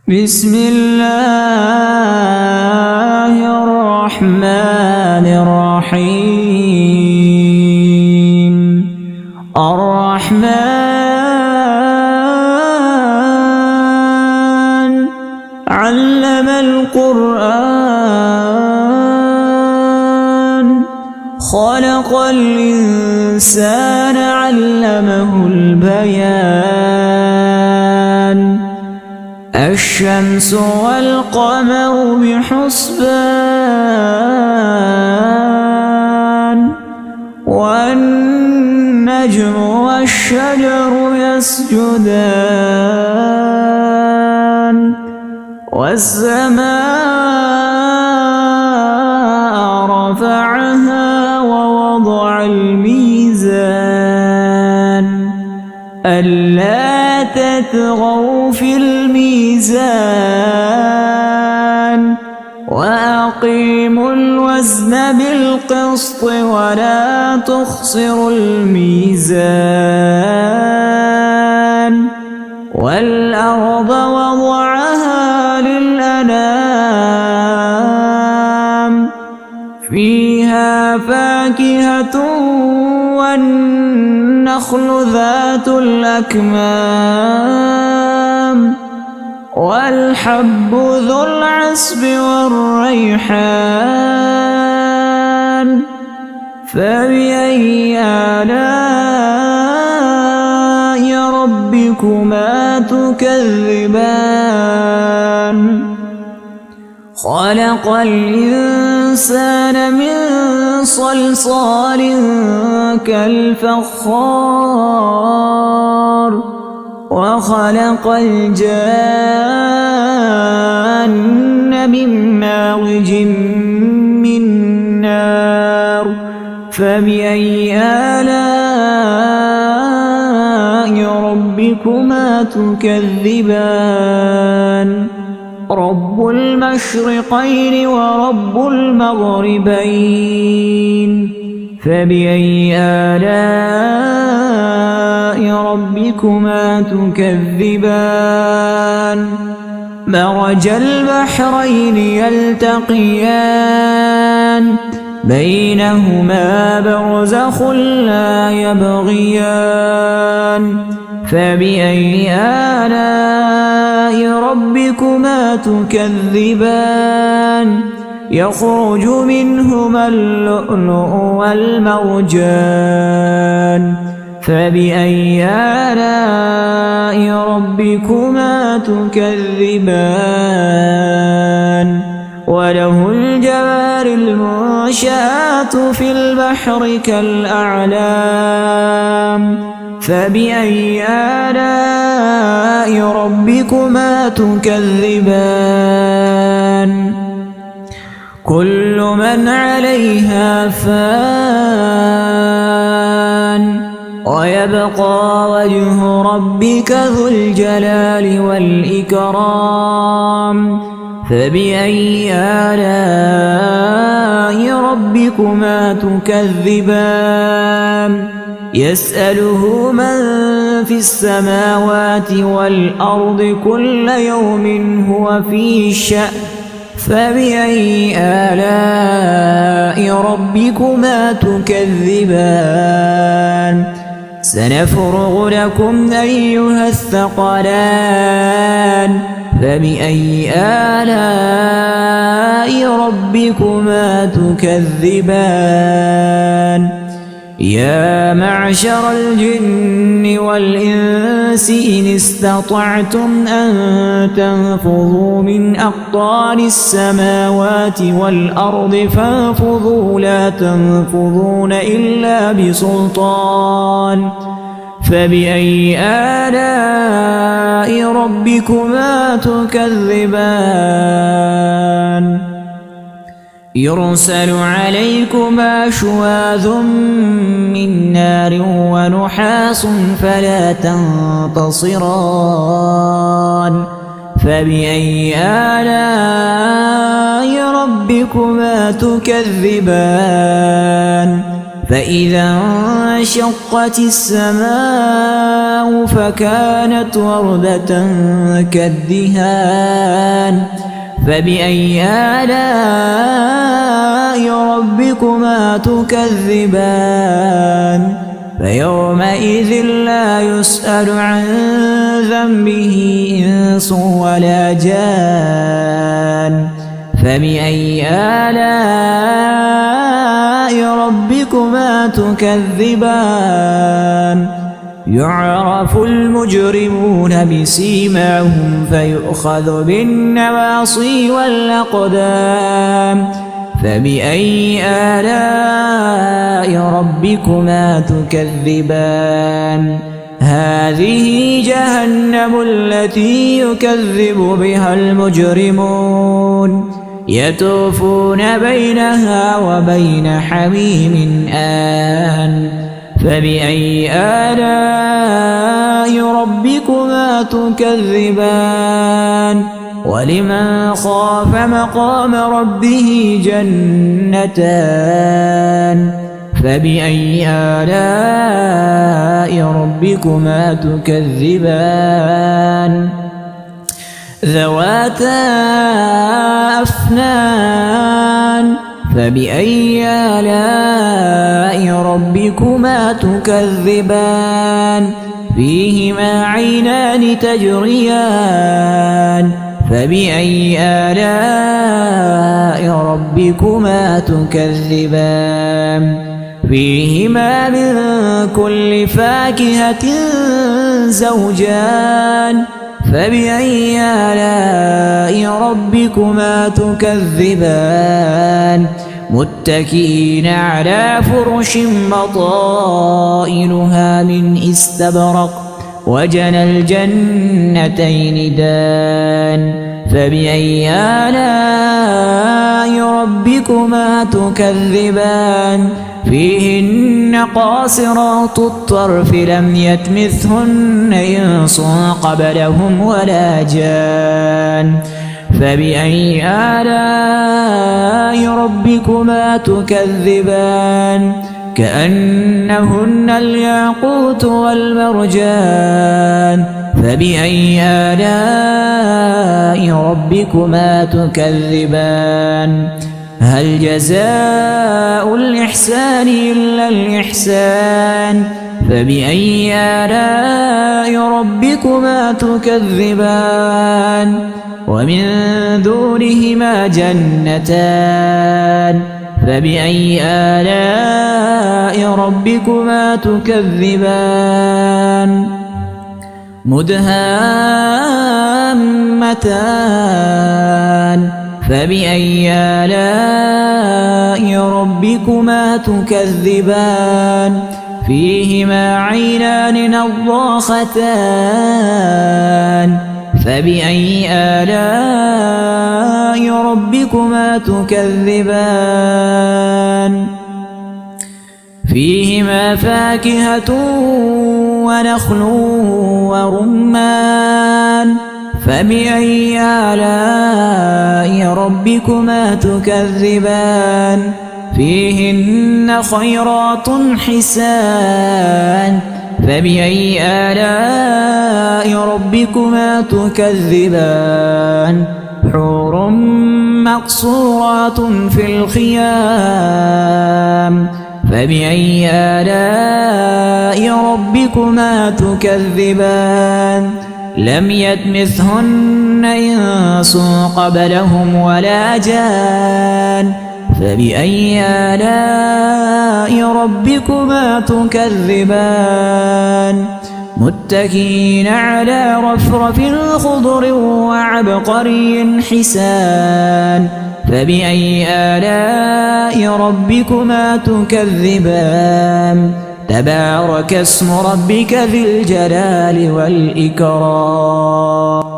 بسم الله الرحمن الرحيم. الرحمن علم القرآن، خلق الإنسان علمه البيان. الشمس والقمر بحسبان، والنجم والشجر يسجدان. والسماء رفعها ووضع الميزان، ألا تطغوا في الميزان، وأقيموا الوزن بالقسط ولا تخسروا الميزان. والأرض وضعها للأنام، فيها فاكهة والنخل ذات الأكمام، والحب ذو العصف والريحان. فبأي آلاء ربكما تكذبان؟ خلق الإنسان من صلصال كالفخار، وخلق الجان من مارج من نار. فبأي آلاء ربكما تكذبان؟ رب المشرقين ورب المغربين. فبأي آلاء ربكما تكذبان؟ مرج البحرين يلتقيان، بينهما برزخ لا يبغيان. فبأي آلاء ربكما تكذبان؟ يخرج منهما اللؤلؤ والمرجان. فبأي آلاء ربكما تكذبان؟ وله الجوار المنشآت في البحر كالأعلام. فبأي آلاء ربكما تكذبان؟ كل من عليها فان، ويبقى وجه ربك ذو الجلال والإكرام. فبأي آلاء ربكما تكذبان؟ يسأله من في السماوات والأرض كل يوم هو في شأن. فبأي آلاء ربكما تكذبان؟ سنفرغ لكم أيها الثقلان. فبأي آلاء ربكما تكذبان؟ يا معشر الجن والإنس إن استطعتم أن تنفذوا من أقطار السماوات والأرض فانفذوا، لا تنفذون إلا بسلطان. فبأي آلاء ربكما تكذبان؟ يرسل عليكما شواظ من نار ونحاس فلا تنتصران. فبأي آلاء ربكما تكذبان؟ فإذا انشقت السماء فكانت وردة كالدهان فبأي آلاء ربكما تكذبان فيومئذ لا يسأل عن ذنبه إنس ولا جان فبأي آلاء ربكما تكذبان يعرف المجرمون بسيماهم فيؤخذ بالنواصي والأقدام فبأي آلاء ربكما تكذبان هذه جهنم التي يكذب بها المجرمون يطوفون بينها وبين حميم آن فبأي آلاء ربكما تكذبان ولمن خاف مقام ربه جنتان فبأي آلاء ربكما تكذبان ذواتا أفنان فبأي آلاء ربكما تكذبان فيهما عينان تجريان فبأي آلاء ربكما تكذبان فيهما من كل فاكهة زوجان فبأي آلاء ربكما تكذبان متكئين على فرش بطائنها من استبرق وجنى الجنتين دان فبأي آلاء ربكما تكذبان فيهن قاصرات الطرف لم يطمثهن إنس قبلهم ولا جان فبأي آلاء ربكما تكذبان كأنهن الياقوت والمرجان فبأي آلاء ربكما تكذبان هل جزاء الإحسان إلا الإحسان فبأي آلاء ربكما تكذبان ومن دونهما جنتان فبأي آلاء ربكما تكذبان مدهامتان فبأي آلاء ربكما تكذبان فيهما عينان نضاختان فبأي آلاء ربكما تكذبان فيهما فاكهة ونخل ورمان فبأي آلاء ربكما تكذبان فيهن خيرات حسان فبأي آلاء ربكما تكذبان حور مقصورات في الخيام فبأي آلاء ربكما تكذبان لم يطمثهن إنس قبلهم ولا جان فبأي آلاء ربكما تكذبان متكئين على رفرف خضر وعبقري حسان فبأي آلاء ربكما تكذبان تبارك اسم ربك ذي الجلال والإكرام